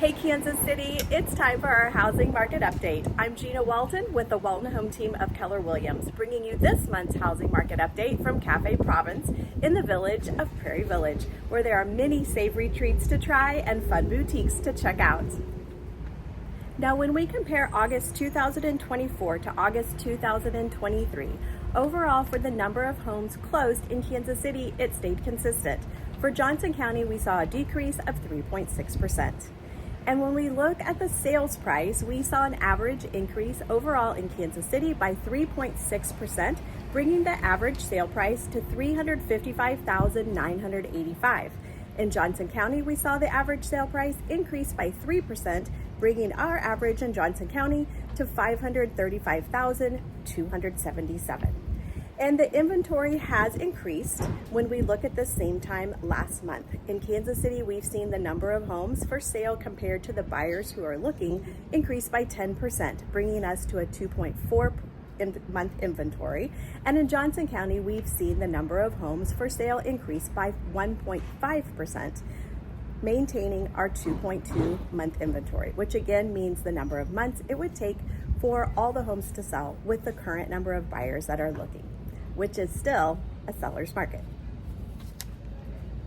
Hey Kansas City, it's time for our housing market update. I'm Gina Walton with the Walton Home Team of Keller Williams, bringing you this month's housing market update from Cafe Province in the village of Prairie Village, where there are many savory treats to try and fun boutiques to check out. Now, when we compare August 2024 to August 2023, overall for the number of homes closed in Kansas City, it stayed consistent. For Johnson County, we saw a decrease of 3.6%. And when we look at the sales price, we saw an average increase overall in Kansas City by 3.6%, bringing the average sale price to $355,985. In Johnson County, we saw the average sale price increase by 3%, bringing our average in Johnson County to $535,277. And the inventory has increased when we look at the same time last month. In Kansas City, we've seen the number of homes for sale compared to the buyers who are looking increase by 10%, bringing us to a 2.4 month inventory. And in Johnson County, we've seen the number of homes for sale increase by 1.5%, maintaining our 2.2 month inventory, which again means the number of months it would take for all the homes to sell with the current number of buyers that are looking, which is still a seller's market.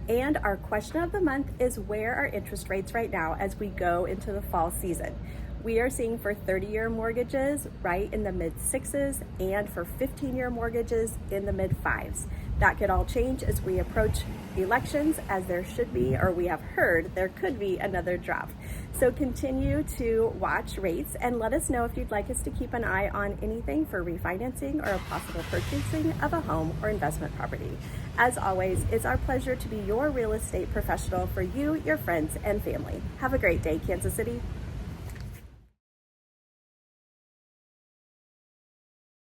And our question of the month is, where are interest rates right now as we go into the fall season? We are seeing for 30-year mortgages right in the mid-6s and for 15-year mortgages in the mid-5s. That could all change as we approach elections, as there should be, or we have heard there could be another drop. So continue to watch rates and let us know if you'd like us to keep an eye on anything for refinancing or a possible purchasing of a home or investment property. As always, it's our pleasure to be your real estate professional for you, your friends, and family. Have a great day, Kansas City.